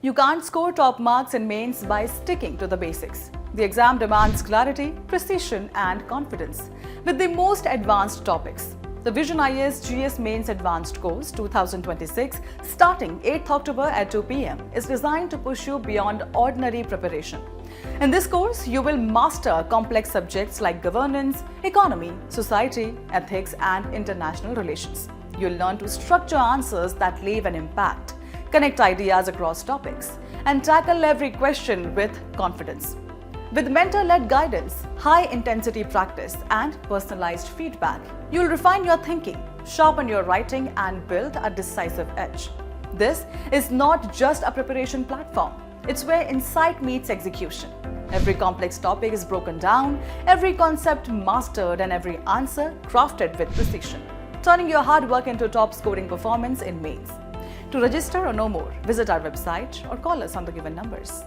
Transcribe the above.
You can't score top marks in mains by sticking to the basics. The exam demands clarity, precision, and confidence with the most advanced topics. The VisionIAS GS Mains Advanced Course 2026, starting 8th October at 2 p.m., is designed to push you beyond ordinary preparation. In this course, you will master complex subjects like governance, economy, society, ethics, and international relations. You'll learn to structure answers that leave an impact, connect ideas across topics, and tackle every question with confidence. With mentor-led guidance, high-intensity practice, and personalized feedback, you'll refine your thinking, sharpen your writing, and build a decisive edge. This is not just a preparation platform. It's where insight meets execution. Every complex topic is broken down, every concept mastered, and every answer crafted with precision, turning your hard work into top-scoring performance in mains. To register or know more, visit our website or call us on the given numbers.